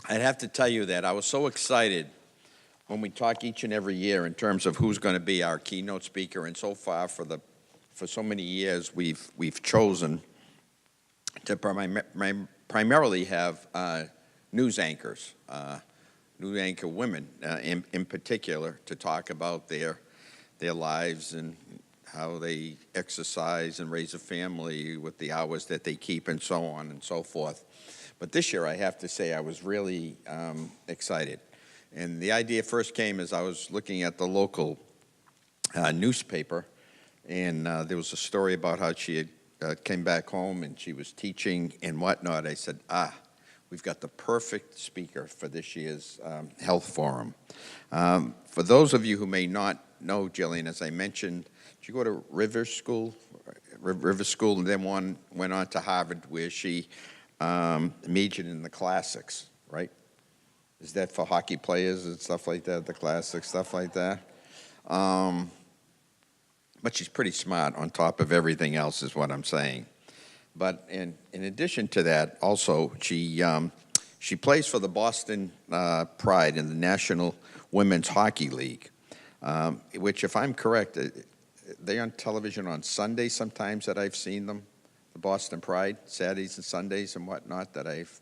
I'd have to tell you that I was so excited when we talk each and every year in terms of who's going to be our keynote speaker, and so far for so many years we've chosen to primarily have news anchors, news anchor women in particular, to talk about their lives and how they exercise and raise a family with the hours that they keep and so on and so forth. But this year, I have to say, I was really excited. And the idea first came as I was looking at the local newspaper, and there was a story about how she had came back home and she was teaching and whatnot. I said, we've got the perfect speaker for this year's health forum. For those of you who may not know Jillian, as I mentioned, did you go to Rivers School, and then went on to Harvard, where she majored in the classics, right? Is that for hockey players and stuff like that, the classics, stuff like that? But she's pretty smart on top of everything else, is what I'm saying. But in addition to that, also, she plays for the Boston Pride in the National Women's Hockey League, which, if I'm correct, they're on television on Sundays sometimes that I've seen them. The Boston Pride, Saturdays and Sundays and whatnot, that I've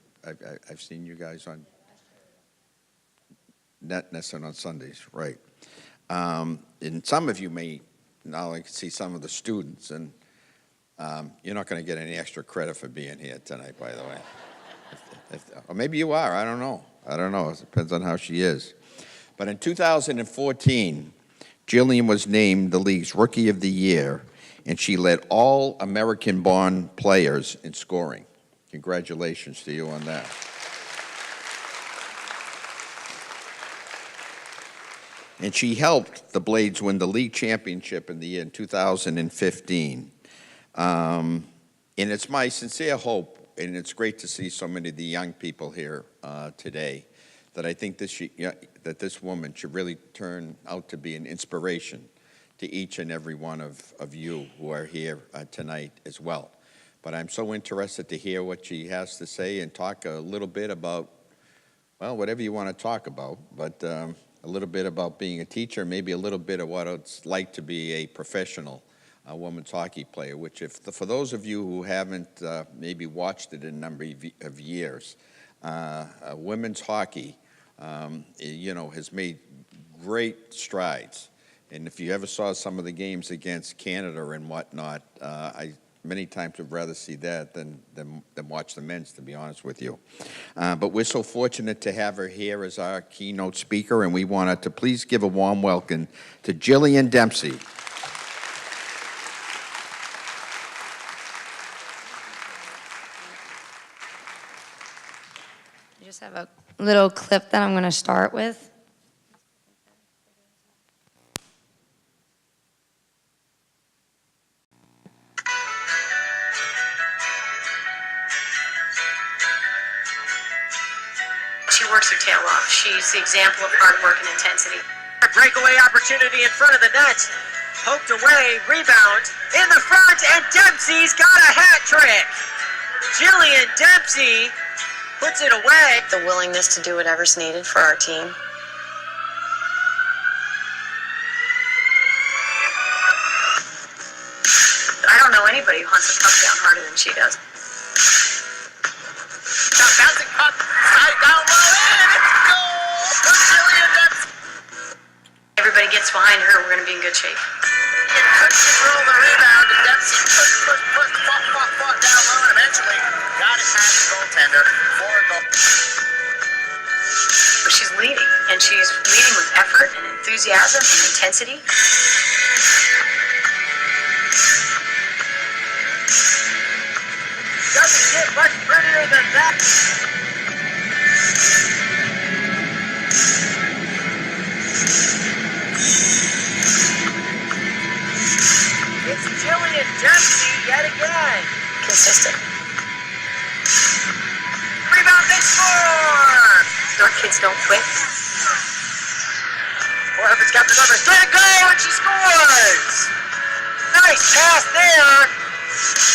seen you guys on. Not necessarily on Sundays, right? And some of you may now see some of the students, and you're not going to get any extra credit for being here tonight, by the way. Or maybe you are. I don't know. It depends on how she is. But in 2014, Jillian was named the league's Rookie of the Year, and she led all American-born players in scoring. Congratulations to you on that. And she helped the Blades win the league championship in the year 2015. And it's my sincere hope, and it's great to see so many of the young people here today, that I think that this woman should really turn out to be an inspiration to each and every one of you who are here tonight as well. But I'm so interested to hear what she has to say and talk a little bit about, well, whatever you want to talk about, but a little bit about being a teacher, maybe a little bit of what it's like to be a professional women's hockey player, which for those of you who haven't maybe watched it in a number of years, women's hockey, has made great strides. And if you ever saw some of the games against Canada and whatnot, I many times would rather see that than watch the men's, to be honest with you. But we're so fortunate to have her here as our keynote speaker, and we wanted to please give a warm welcome to Jillian Dempsey. I just have a little clip that I'm going to start with. She works her tail off. She's the example of hard work and intensity. A breakaway opportunity in front of the net. Poked away, rebound in the front, and Dempsey's got a hat trick. Jillian Dempsey puts it away. The willingness to do whatever's needed for our team. I don't know anybody who hunts a puck down harder than she does. Now bouncing puck, side down low, and it's a goal for Jillian Dempsey. Everybody gets behind her, we're going to be in good shape. Couldn't control the rebound, and Dempsey fought down low, and eventually got it past the goaltender for a goal. She's leading, and she's leading with effort and enthusiasm and intensity. Doesn't get much prettier than that. It's Jillian Dempsey yet again. Consistent. Rebound, they score! Our kids don't quit. Orphan's got the numbers. Let it go, and she scores! Nice pass there.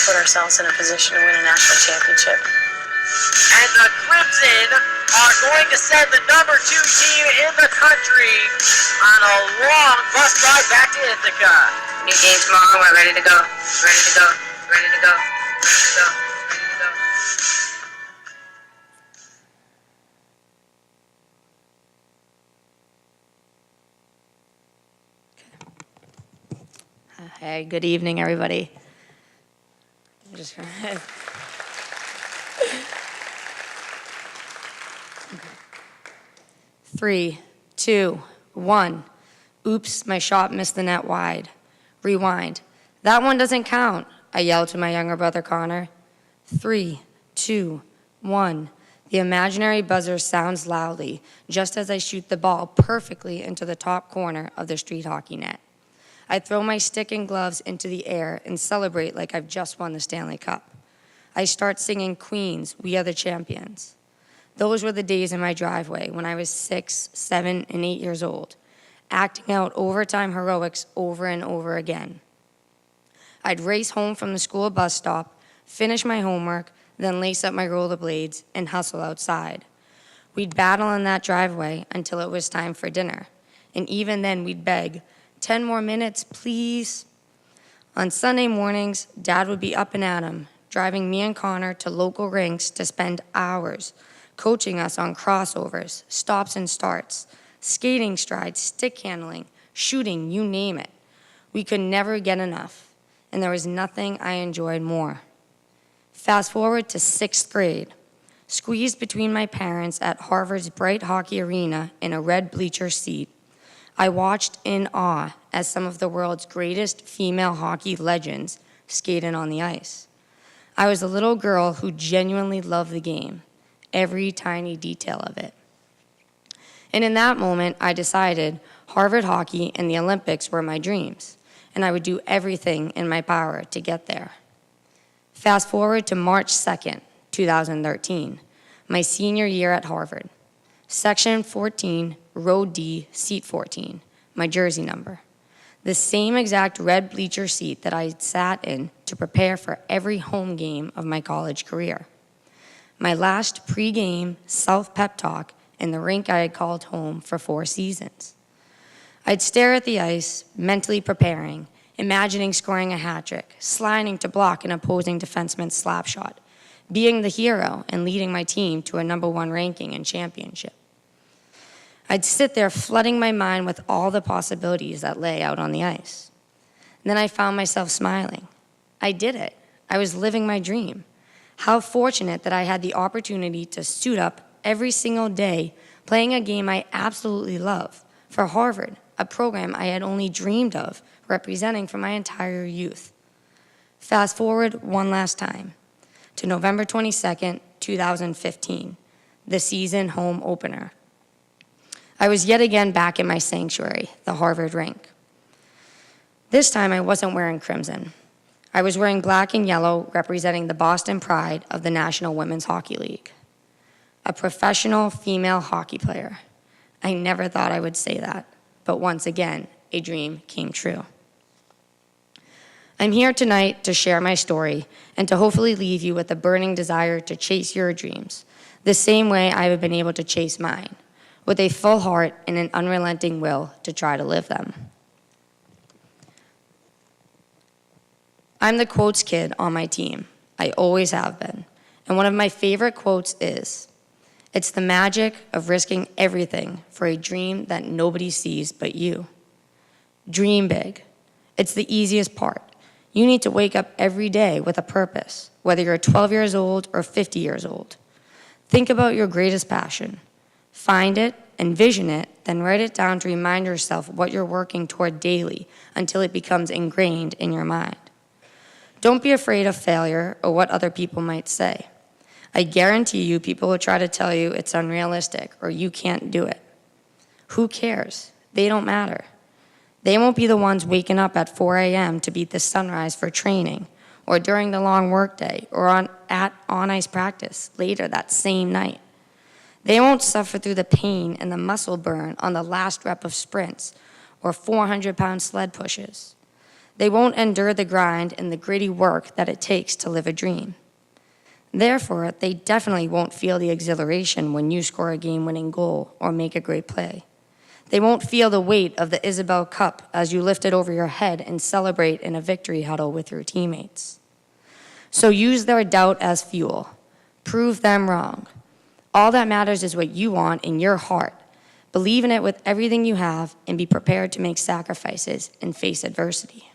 Put ourselves in a position to win a national championship. And the Crimson are going to send the number 2 team in the country on a long bus ride back to Ithaca. New game tomorrow. We're ready to go. Ready to go. Ready to go. Ready to go. Ready to go. Hey, good evening, everybody. Just 3, 2, 1. Oops, my shot missed the net wide. Rewind. That one doesn't count, I yelled to my younger brother Connor. 3, 2, 1. The imaginary buzzer sounds loudly just as I shoot the ball perfectly into the top corner of the street hockey net. I throw my stick and gloves into the air and celebrate like I've just won the Stanley Cup. I start singing Queen's We Are the Champions. Those were the days in my driveway when I was 6, 7, and 8 years old, acting out overtime heroics over and over again. I'd race home from the school bus stop, finish my homework, then lace up my rollerblades and hustle outside. We'd battle in that driveway until it was time for dinner, and even then we'd beg, 10 more minutes, please. On Sunday mornings, Dad would be up and at 'em, driving me and Connor to local rinks to spend hours coaching us on crossovers, stops and starts, skating strides, stick handling, shooting, you name it. We could never get enough, and there was nothing I enjoyed more. Fast forward to 6th grade, squeezed between my parents at Harvard's bright hockey arena in a red bleacher seat. I watched in awe as some of the world's greatest female hockey legends skated on the ice. I was a little girl who genuinely loved the game, every tiny detail of it. And in that moment, I decided Harvard hockey and the Olympics were my dreams, and I would do everything in my power to get there. Fast forward to March 2nd, 2013, my senior year at Harvard. Section 14, row D, seat 14, my jersey number. The same exact red bleacher seat that I sat in to prepare for every home game of my college career. My last pre-game self-pep talk in the rink I had called home for 4 seasons. I'd stare at the ice, mentally preparing, imagining scoring a hat trick, sliding to block an opposing defenseman's slap shot, being the hero and leading my team to a #1 ranking and championship. I'd sit there flooding my mind with all the possibilities that lay out on the ice. And then I found myself smiling. I did it. I was living my dream. How fortunate that I had the opportunity to suit up every single day playing a game I absolutely love for Harvard, a program I had only dreamed of representing for my entire youth. Fast forward one last time to November 22nd, 2015, the season home opener. I was yet again back in my sanctuary, the Harvard rink. This time I wasn't wearing crimson. I was wearing black and yellow, representing the Boston pride of the National Women's Hockey League. A professional female hockey player. I never thought I would say that, but once again, a dream came true. I'm here tonight to share my story and to hopefully leave you with a burning desire to chase your dreams, the same way I have been able to chase mine, with a full heart and an unrelenting will to try to live them. I'm the quotes kid on my team. I always have been. And one of my favorite quotes is, "It's the magic of risking everything for a dream that nobody sees but you." Dream big. It's the easiest part. You need to wake up every day with a purpose, whether you're 12 years old or 50 years old. Think about your greatest passion. Find it, envision it, then write it down to remind yourself what you're working toward daily until it becomes ingrained in your mind. Don't be afraid of failure or what other people might say. I guarantee you people will try to tell you it's unrealistic or you can't do it. Who cares? They don't matter. They won't be the ones waking up at 4 a.m. to beat the sunrise for training or during the long workday or at on-ice practice later that same night. They won't suffer through the pain and the muscle burn on the last rep of sprints or 400-pound sled pushes. They won't endure the grind and the gritty work that it takes to live a dream. Therefore, they definitely won't feel the exhilaration when you score a game-winning goal or make a great play. They won't feel the weight of the Isabel Cup as you lift it over your head and celebrate in a victory huddle with your teammates. So use their doubt as fuel. Prove them wrong. All that matters is what you want in your heart. Believe in it with everything you have and be prepared to make sacrifices and face adversity.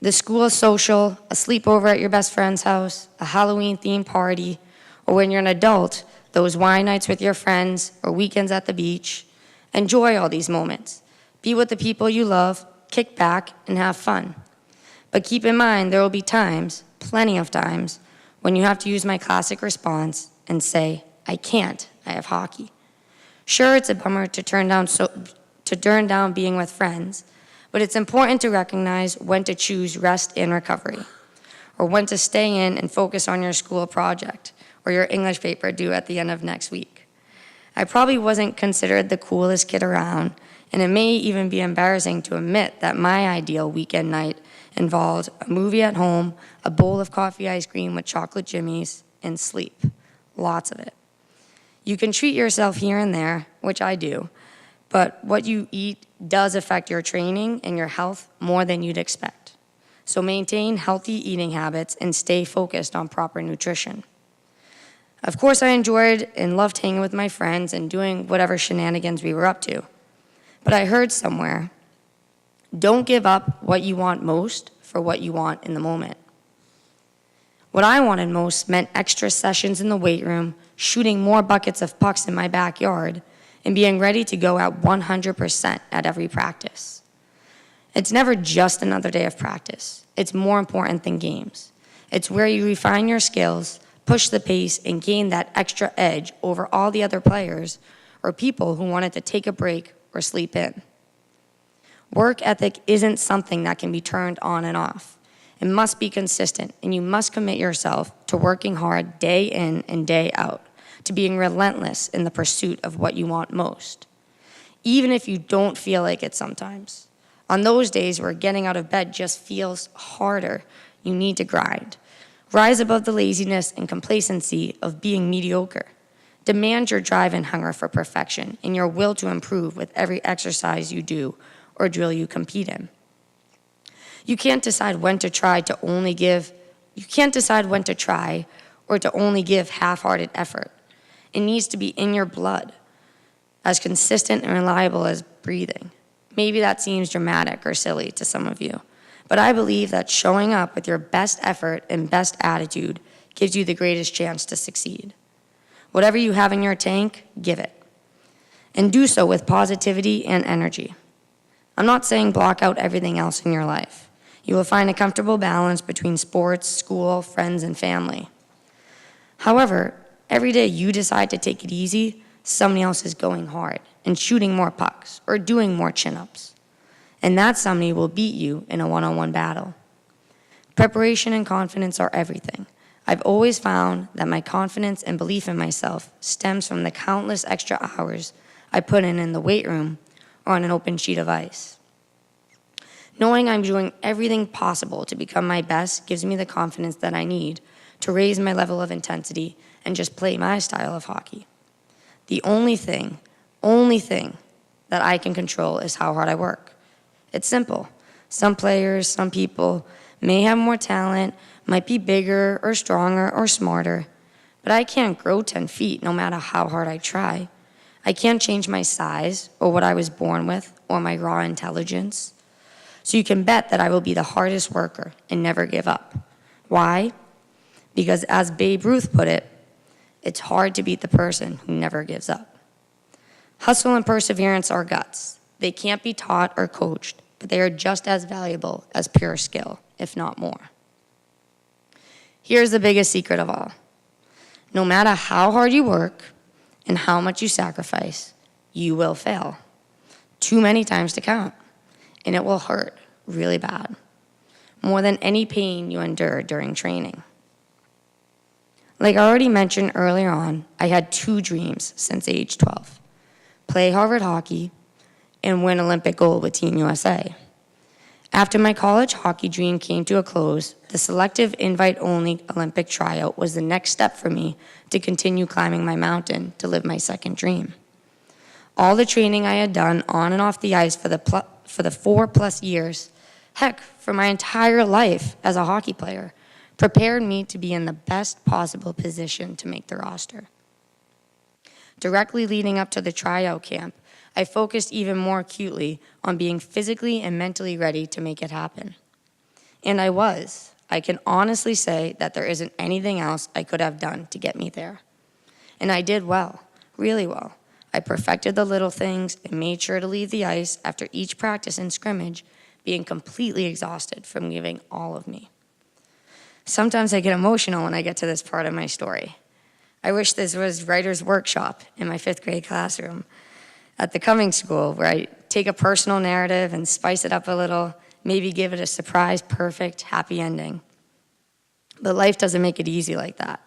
The school social, a sleepover at your best friend's house, a Halloween-themed party, or when you're an adult, those wine nights with your friends or weekends at the beach. Enjoy all these moments. Be with the people you love, kick back, and have fun. But keep in mind there will be times, plenty of times, when you have to use my classic response and say, I can't, I have hockey. Sure, it's a bummer to turn down being with friends, but it's important to recognize when to choose rest and recovery, or when to stay in and focus on your school project or your English paper due at the end of next week. I probably wasn't considered the coolest kid around, and it may even be embarrassing to admit that my ideal weekend night involved a movie at home, a bowl of coffee ice cream with chocolate jimmies, and sleep. Lots of it. You can treat yourself here and there, which I do, but what you eat does affect your training and your health more than you'd expect. So maintain healthy eating habits and stay focused on proper nutrition. Of course, I enjoyed and loved hanging with my friends and doing whatever shenanigans we were up to. But I heard somewhere, don't give up what you want most for what you want in the moment. What I wanted most meant extra sessions in the weight room, shooting more buckets of pucks in my backyard, and being ready to go at 100% at every practice. It's never just another day of practice. It's more important than games. It's where you refine your skills, push the pace, and gain that extra edge over all the other players or people who wanted to take a break or sleep in. Work ethic isn't something that can be turned on and off. It must be consistent, and you must commit yourself to working hard day in and day out, to being relentless in the pursuit of what you want most, even if you don't feel like it sometimes. On those days where getting out of bed just feels harder, you need to grind. Rise above the laziness and complacency of being mediocre. Demand your drive and hunger for perfection and your will to improve with every exercise you do or drill you compete in. You can't decide when to try or to only give half-hearted effort. It needs to be in your blood, as consistent and reliable as breathing. Maybe that seems dramatic or silly to some of you, but I believe that showing up with your best effort and best attitude gives you the greatest chance to succeed. Whatever you have in your tank, give it. And do so with positivity and energy. I'm not saying block out everything else in your life. You will find a comfortable balance between sports, school, friends, and family. However, every day you decide to take it easy, somebody else is going hard and shooting more pucks or doing more chin-ups. And that somebody will beat you in a one-on-one battle. Preparation and confidence are everything. I've always found that my confidence and belief in myself stems from the countless extra hours I put in the weight room or on an open sheet of ice. Knowing I'm doing everything possible to become my best gives me the confidence that I need to raise my level of intensity and just play my style of hockey. The only thing that I can control is how hard I work. It's simple. Some players, some people may have more talent, might be bigger or stronger or smarter, but I can't grow 10 feet no matter how hard I try. I can't change my size or what I was born with or my raw intelligence. So you can bet that I will be the hardest worker and never give up. Why? Because as Babe Ruth put it, it's hard to beat the person who never gives up. Hustle and perseverance are guts. They can't be taught or coached, but they are just as valuable as pure skill, if not more. Here's the biggest secret of all. No matter how hard you work and how much you sacrifice, you will fail. Too many times to count. And it will hurt really bad, more than any pain you endure during training. Like I already mentioned earlier on, I had 2 dreams since age 12. Play Harvard hockey and win Olympic gold with Team USA. After my college hockey dream came to a close, the selective invite-only Olympic tryout was the next step for me to continue climbing my mountain to live my second dream. All the training I had done on and off the ice for the 4+ years, heck, for my entire life as a hockey player, prepared me to be in the best possible position to make the roster. Directly leading up to the tryout camp, I focused even more acutely on being physically and mentally ready to make it happen. And I was. I can honestly say that there isn't anything else I could have done to get me there. And I did well, really well. I perfected the little things and made sure to leave the ice after each practice and scrimmage being completely exhausted from giving all of me. Sometimes I get emotional when I get to this part of my story. I wish this was writer's workshop in my 5th grade classroom at the Cummings School, where I take a personal narrative and spice it up a little, maybe give it a surprise, perfect, happy ending. But life doesn't make it easy like that.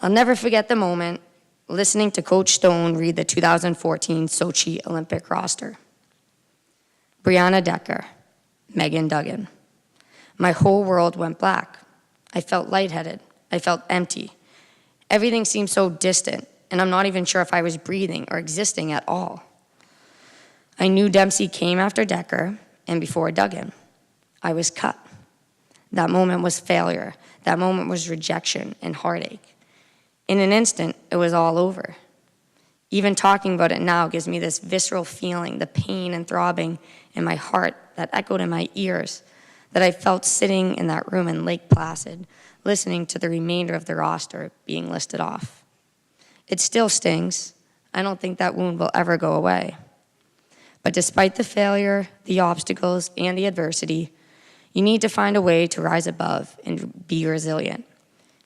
I'll never forget the moment listening to Coach Stone read the 2014 Sochi Olympic roster. Brianna Decker, Megan Duggan. My whole world went black. I felt lightheaded. I felt empty. Everything seemed so distant, and I'm not even sure if I was breathing or existing at all. I knew Dempsey came after Decker and before Duggan. I was cut. That moment was failure. That moment was rejection and heartache. In an instant, it was all over. Even talking about it now gives me this visceral feeling, the pain and throbbing in my heart that echoed in my ears, that I felt sitting in that room in Lake Placid, listening to the remainder of the roster being listed off. It still stings. I don't think that wound will ever go away. But despite the failure, the obstacles, and the adversity, you need to find a way to rise above and be resilient.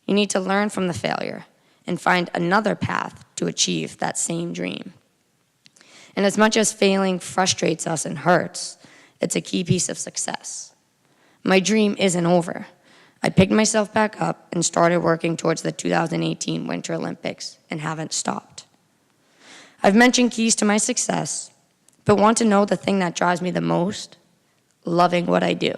You need to learn from the failure and find another path to achieve that same dream. And as much as failing frustrates us and hurts, it's a key piece of success. My dream isn't over. I picked myself back up and started working towards the 2018 Winter Olympics and haven't stopped. I've mentioned keys to my success, but want to know the thing that drives me the most? Loving what I do.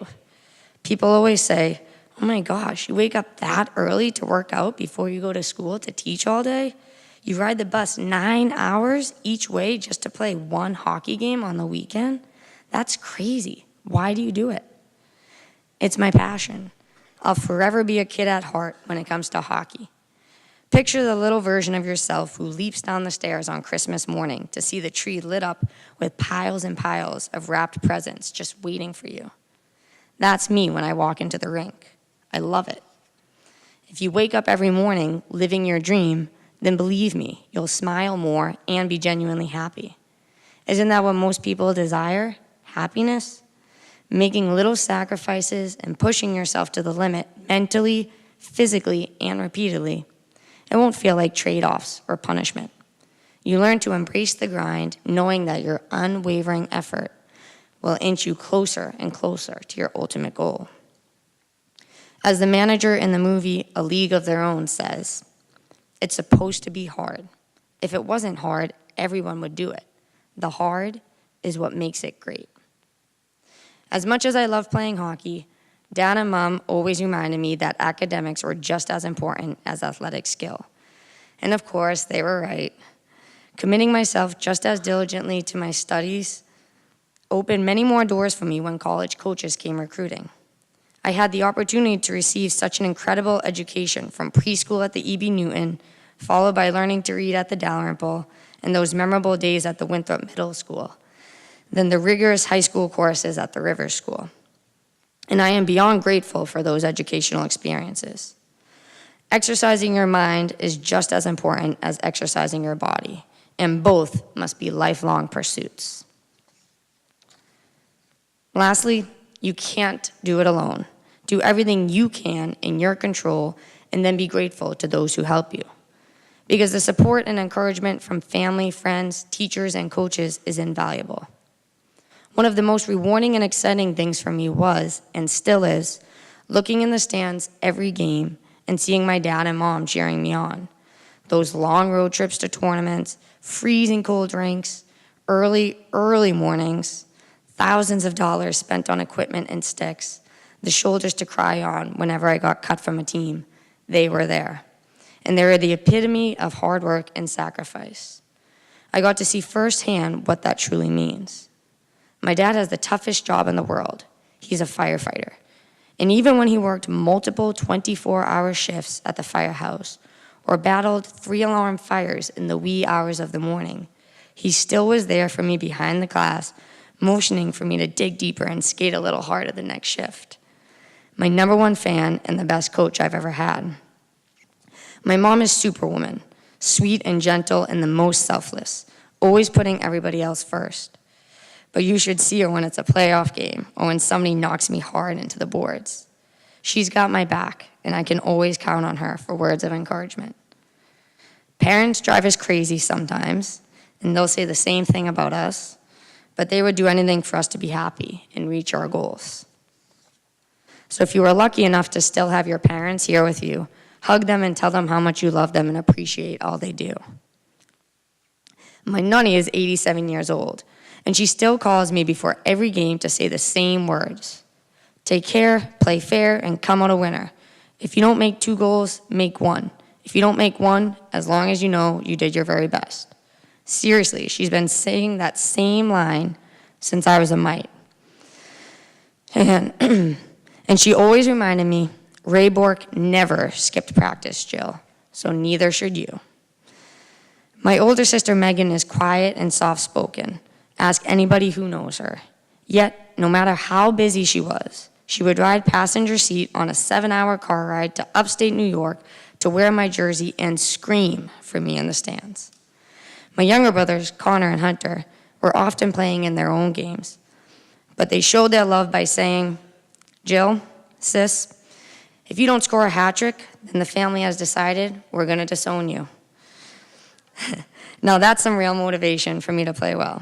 People always say, oh my gosh, you wake up that early to work out before you go to school to teach all day? You ride the bus 9 hours each way just to play one hockey game on the weekend? That's crazy. Why do you do it? It's my passion. I'll forever be a kid at heart when it comes to hockey. Picture the little version of yourself who leaps down the stairs on Christmas morning to see the tree lit up with piles and piles of wrapped presents just waiting for you. That's me when I walk into the rink. I love it. If you wake up every morning living your dream, then believe me, you'll smile more and be genuinely happy. Isn't that what most people desire? Happiness? Making little sacrifices and pushing yourself to the limit mentally, physically, and repeatedly. It won't feel like trade-offs or punishment. You learn to embrace the grind, knowing that your unwavering effort will inch you closer and closer to your ultimate goal. As the manager in the movie A League of Their Own says, it's supposed to be hard. If it wasn't hard, everyone would do it. The hard is what makes it great. As much as I love playing hockey, Dad and Mom always reminded me that academics were just as important as athletic skill. And of course, they were right. Committing myself just as diligently to my studies opened many more doors for me when college coaches came recruiting. I had the opportunity to receive such an incredible education from preschool at the E.B. Newton, followed by learning to read at the Dalrymple, and those memorable days at the Winthrop Middle School, then the rigorous high school courses at the Rivers School. And I am beyond grateful for those educational experiences. Exercising your mind is just as important as exercising your body, and both must be lifelong pursuits. Lastly, you can't do it alone. Do everything you can in your control, and then be grateful to those who help you. Because the support and encouragement from family, friends, teachers, and coaches is invaluable. One of the most rewarding and exciting things for me was, and still is, looking in the stands every game and seeing my dad and mom cheering me on. Those long road trips to tournaments, freezing cold drinks, early mornings, thousands of dollars spent on equipment and sticks, the shoulders to cry on whenever I got cut from a team. They were there. And they were the epitome of hard work and sacrifice. I got to see firsthand what that truly means. My dad has the toughest job in the world. He's a firefighter. And even when he worked multiple 24-hour shifts at the firehouse or battled 3-alarm fires in the wee hours of the morning, he still was there for me behind the glass, motioning for me to dig deeper and skate a little harder the next shift. My number one fan and the best coach I've ever had. My mom is Superwoman, sweet and gentle and the most selfless, always putting everybody else first. But you should see her when it's a playoff game or when somebody knocks me hard into the boards. She's got my back, and I can always count on her for words of encouragement. Parents drive us crazy sometimes, and they'll say the same thing about us, but they would do anything for us to be happy and reach our goals. So if you are lucky enough to still have your parents here with you, hug them and tell them how much you love them and appreciate all they do. My nunny is 87 years old, and she still calls me before every game to say the same words. Take care, play fair, and come out a winner. If you don't make 2 goals, make 1. If you don't make 1, as long as you know you did your very best. Seriously, she's been saying that same line since I was a mite. And she always reminded me, Ray Bork never skipped practice, Jill, so neither should you. My older sister Megan is quiet and soft-spoken. Ask anybody who knows her. Yet, no matter how busy she was, she would ride passenger seat on a 7-hour car ride to upstate New York to wear my jersey and scream for me in the stands. My younger brothers, Connor and Hunter, were often playing in their own games, but they showed their love by saying, Jill, sis, if you don't score a hat trick, then the family has decided we're going to disown you. Now that's some real motivation for me to play well.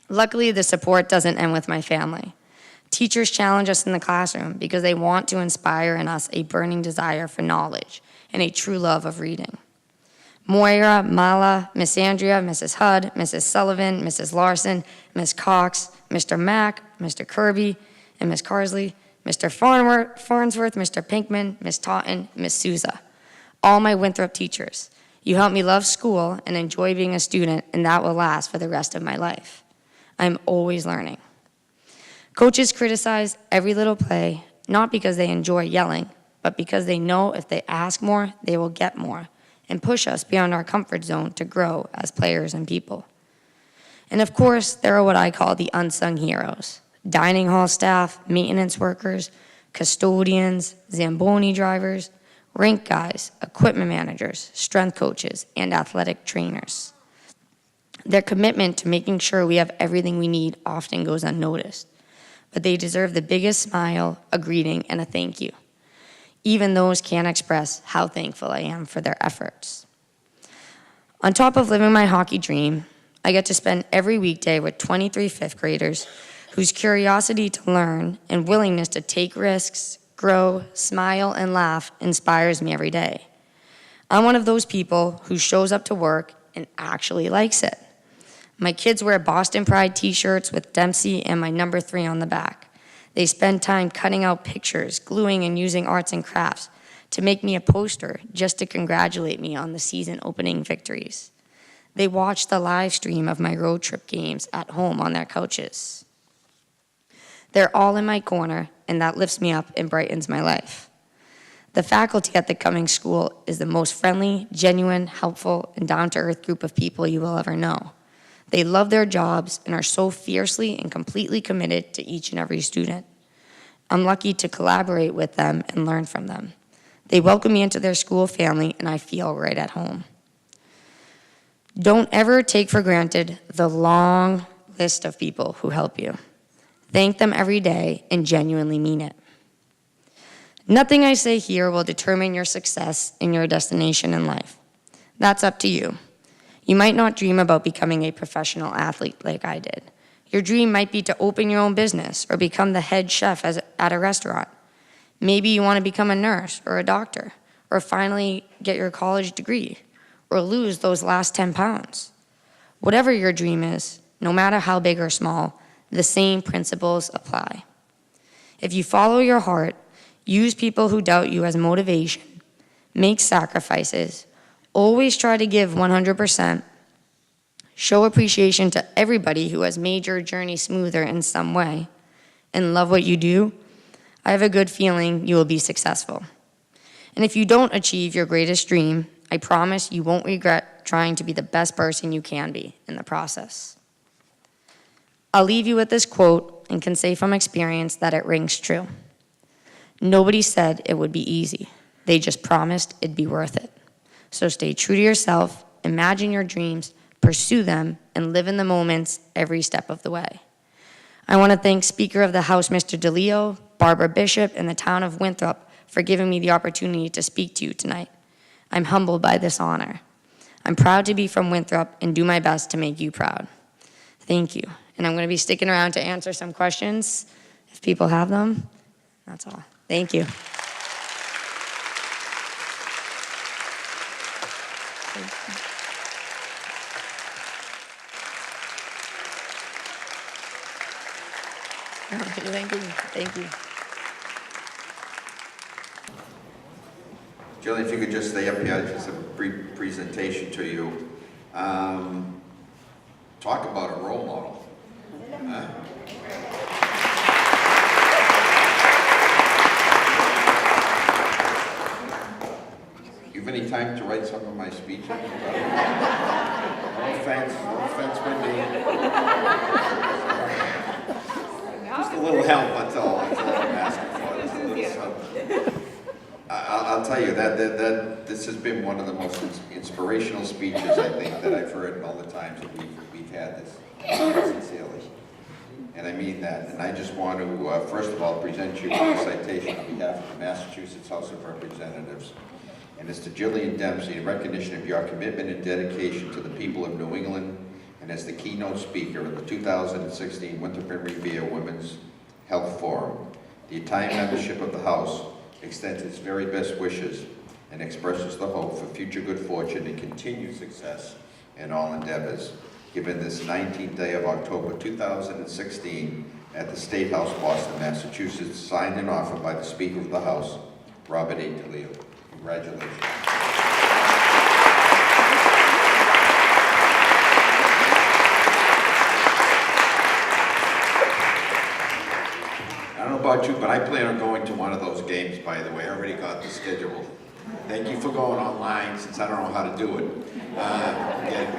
Luckily, the support doesn't end with my family. Teachers challenge us in the classroom because they want to inspire in us a burning desire for knowledge and a true love of reading. Moira, Mala, Miss Andrea, Mrs. Hudd, Mrs. Sullivan, Mrs. Larson, Miss Cox, Mr. Mack, Mr. Kirby, and Miss Carsley, Mr. Farnsworth, Mr. Pinkman, Miss Totten, Miss Souza. All my Winthrop teachers. You helped me love school and enjoy being a student, and that will last for the rest of my life. I'm always learning. Coaches criticize every little play, not because they enjoy yelling, but because they know if they ask more, they will get more, and push us beyond our comfort zone to grow as players and people. And of course, there are what I call the unsung heroes: dining hall staff, maintenance workers, custodians, Zamboni drivers, rink guys, equipment managers, strength coaches, and athletic trainers. Their commitment to making sure we have everything we need often goes unnoticed, but they deserve the biggest smile, a greeting, and a thank you. Even those can't express how thankful I am for their efforts. On top of living my hockey dream, I get to spend every weekday with 23 fifth graders whose curiosity to learn and willingness to take risks, grow, smile, and laugh inspires me every day. I'm one of those people who shows up to work and actually likes it. My kids wear Boston Pride t-shirts with Dempsey and my number 3 on the back. They spend time cutting out pictures, gluing and using arts and crafts to make me a poster just to congratulate me on the season opening victories. They watch the live stream of my road trip games at home on their couches. They're all in my corner, and that lifts me up and brightens my life. The faculty at the Cummings School is the most friendly, genuine, helpful, and down-to-earth group of people you will ever know. They love their jobs and are so fiercely and completely committed to each and every student. I'm lucky to collaborate with them and learn from them. They welcome me into their school family, and I feel right at home. Don't ever take for granted the long list of people who help you. Thank them every day and genuinely mean it. Nothing I say here will determine your success and your destination in life. That's up to you. You might not dream about becoming a professional athlete like I did. Your dream might be to open your own business or become the head chef at a restaurant. Maybe you want to become a nurse or a doctor, or finally get your college degree, or lose those last 10 pounds. Whatever your dream is, no matter how big or small, the same principles apply. If you follow your heart, use people who doubt you as motivation, make sacrifices, always try to give 100%, show appreciation to everybody who has made your journey smoother in some way, and love what you do, I have a good feeling you will be successful. And if you don't achieve your greatest dream, I promise you won't regret trying to be the best person you can be in the process. I'll leave you with this quote and can say from experience that it rings true. Nobody said it would be easy. They just promised it'd be worth it. So stay true to yourself, imagine your dreams, pursue them, and live in the moments every step of the way. I want to thank Speaker of the House, Mr. DeLeo, Barbara Bishop, and the town of Winthrop for giving me the opportunity to speak to you tonight. I'm humbled by this honor. I'm proud to be from Winthrop and do my best to make you proud. Thank you. And I'm going to be sticking around to answer some questions if people have them. That's all. Thank you. Thank you. Thank you. Jillian, if you could just stay up here, just a brief presentation to you. Talk about a role model. You have any time to write some of my speeches? No offense, Wendy. Just a little help, that's all I'm asking for. Just a little something. I'll tell you that this has been one of the most inspirational speeches I think that I've heard in all the times that we've had this, sincerely. And I mean that. And I just want to, first of all, present you with a citation on behalf of the Massachusetts House of Representatives. And it's to Jillian Dempsey in recognition of your commitment and dedication to the people of New England and as the keynote speaker of the 2016 Winthrop and Revere Women's Health Forum. The entire membership of the House extends its very best wishes and expresses the hope for future good fortune and continued success in all endeavors. Given this 19th day of October 2016 at the State House, Boston, Massachusetts, signed and offered by the Speaker of the House, Robert A. DeLeo. Congratulations. I don't know about you, but I plan on going to one of those games, by the way. I already got the schedule. Thank you for going online, since I don't know how to do it. Getting me